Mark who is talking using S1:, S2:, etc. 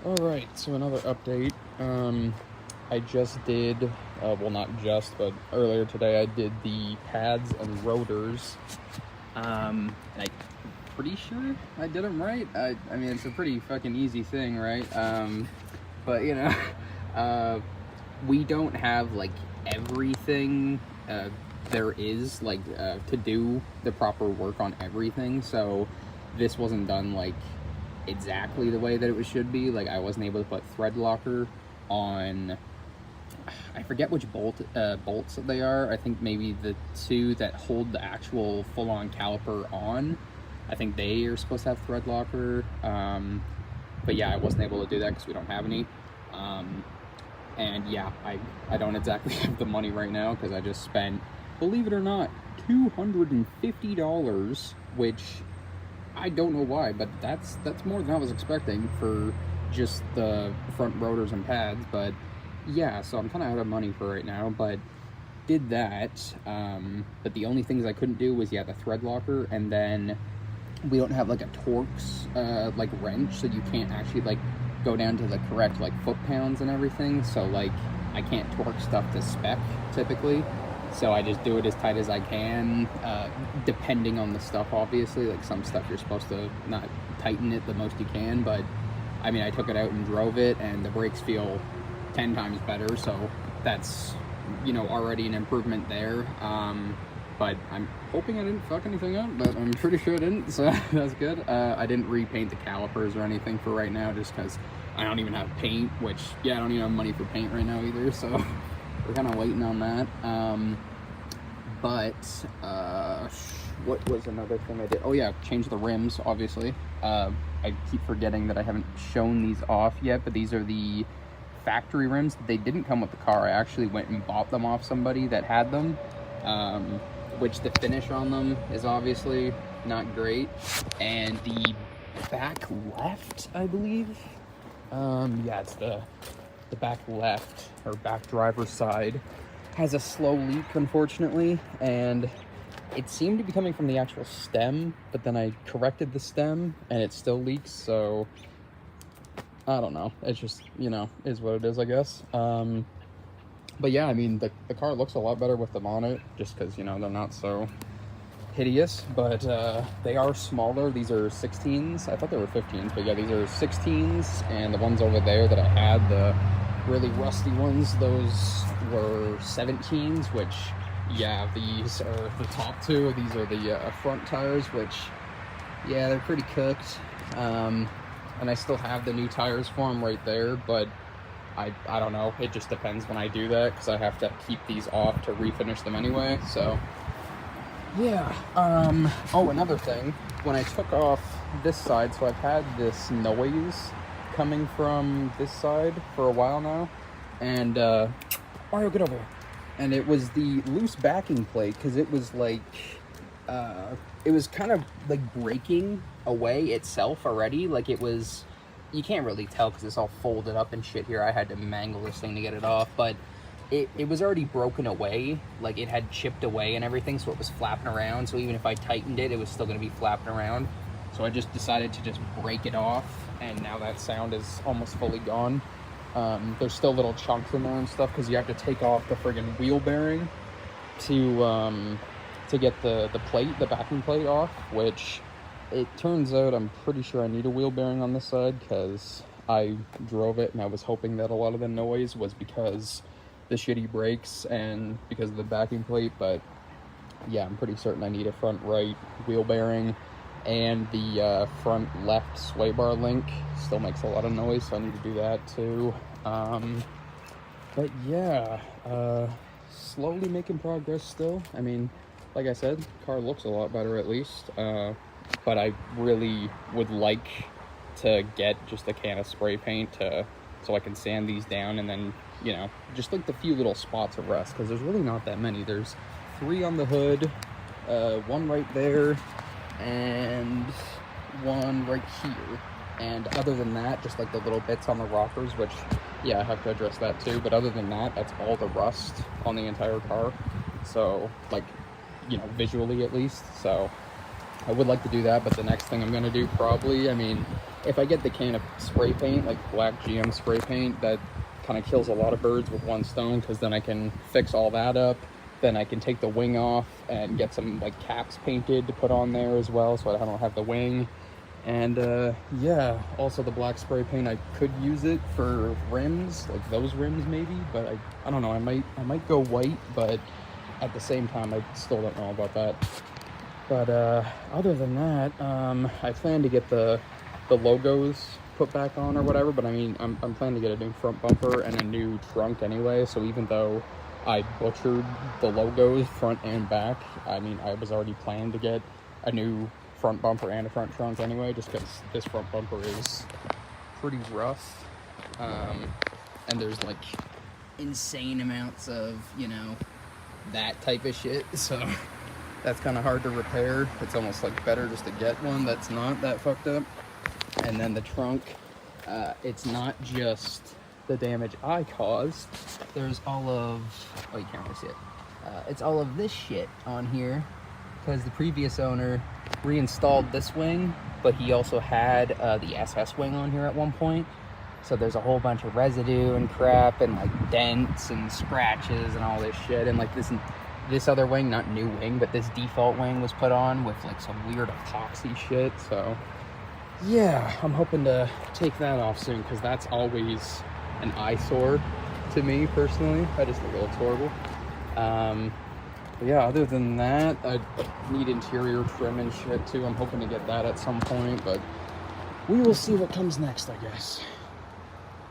S1: Alright, so another update. I just did, well not just, but earlier today I did the pads and rotors. And I'm pretty sure I did them right. I mean, it's a pretty fucking easy thing, right? But you know, we don't have like everything there is like to do the proper work on everything, so this wasn't done like exactly the way that it should be. Like, I wasn't able to put thread locker on, I forget which bolts they are. I think maybe the two that hold the actual full-on caliper on, I think they are supposed to have thread locker. But yeah, I wasn't able to do that because we don't have any. And yeah, I don't exactly have the money right now because I just spent, believe it or not, $250, which I don't know why, but that's more than I was expecting for just the front rotors and pads. But yeah, so I'm kind of out of money for right now, but did that. But the only things I couldn't do was, yeah, the thread locker, and then we don't have like a Torx like wrench, so you can't actually like go down to the correct like foot-pounds and everything. So like I can't torque stuff to spec typically. So I just do it as tight as I can, depending on the stuff, obviously. Like, some stuff you're supposed to not tighten it the most you can, but I mean, I took it out and drove it, and the brakes feel 10 times better, so that's, you know, already an improvement there. But I'm hoping I didn't fuck anything up, but I'm pretty sure I didn't, so that's good. I didn't repaint the calipers or anything for right now, just because I don't even have paint, which, yeah, I don't even have money for paint right now either, so we're kind of waiting on that. What was another thing I did? Oh yeah, change the rims, obviously. I keep forgetting that I haven't shown these off yet, but these are the factory rims. They didn't come with the car. I actually went and bought them off somebody that had them, which the finish on them is obviously not great. And the back left, I believe, yeah, it's the back left, or back driver's side, has a slow leak, unfortunately, and it seemed to be coming from the actual stem, but then I corrected the stem and it still leaks, so I don't know. It's just, you know, is what it is, I guess. But yeah, I mean, the car looks a lot better with them on it, just because, you know, they're not so hideous, but they are smaller. These are 16s. I thought they were 15s, but yeah, these are 16s, and the ones over there that I had, the really rusty ones, those were 17s, which, yeah, these are the top two. These are the front tires, which, yeah, they're pretty cooked. And I still have the new tires for them right there, but I don't know. It just depends when I do that, because I have to keep these off to refinish them anyway, so yeah. Oh, another thing, when I took off this side, so I've had this noise coming from this side for a while now, and Mario, get over here. And it was the loose backing plate, because it was like it was kind of like breaking away itself already. Like, it was, you can't really tell because it's all folded up and shit here. I had to mangle this thing to get it off, but it was already broken away. Like, it had chipped away and everything, so it was flapping around. So even if I tightened it, it was still going to be flapping around. So I just decided to just break it off, and now that sound is almost fully gone. There's still little chunks in there and stuff, because you have to take off the friggin' wheel bearing to get the plate, the backing plate off, which it turns out I'm pretty sure I need a wheel bearing on this side, because I drove it and I was hoping that a lot of the noise was because the shitty brakes and because of the backing plate. But yeah, I'm pretty certain I need a front right wheel bearing, and the front left sway bar link still makes a lot of noise, so I need to do that too. But yeah, slowly making progress still. I mean, like I said, car looks a lot better at least, but I really would like to get just a can of spray paint so I can sand these down, and then, you know, just like the few little spots of rust, because there's really not that many. There's 3 on the hood, 1 right there, and 1 right here. And other than that, just like the little bits on the rockers, which, yeah, I have to address that too. But other than that, that's all the rust on the entire car. So, like, you know, visually at least. So I would like to do that, but the next thing I'm going to do probably, I mean, if I get the can of spray paint, like black GM spray paint, that kind of kills a lot of birds with one stone, because then I can fix all that up. Then I can take the wing off and get some like caps painted to put on there as well, so I don't have the wing. And yeah, also the black spray paint, I could use it for rims, like those rims maybe, but I don't know, I might go white, but at the same time I still don't know about that. But other than that, I plan to get the logos put back on or whatever, but I mean, I'm planning to get a new front bumper and a new trunk anyway, so even though I butchered the logos front and back, I mean, I was already planning to get a new front bumper and a front trunk anyway, just because this front bumper is pretty rough, and there's like insane amounts of, you know, that type of shit, so that's kind of hard to repair. It's almost like better just to get one that's not that fucked up. And then the trunk, it's not just the damage I caused. There's all of, oh, you can't really see it. It's all of this shit on here, because the previous owner reinstalled this wing, but he also had the SS wing on here at one point. So there's a whole bunch of residue and crap and like dents and scratches and all this shit. And like this other wing, not new wing, but this default wing was put on with like some weird epoxy shit. So yeah, I'm hoping to take that off soon, because that's always an eyesore to me personally. I just think it looks horrible. But yeah, other than that, I need interior trim and shit too. I'm hoping to get that at some point, but we will see what comes next, I guess.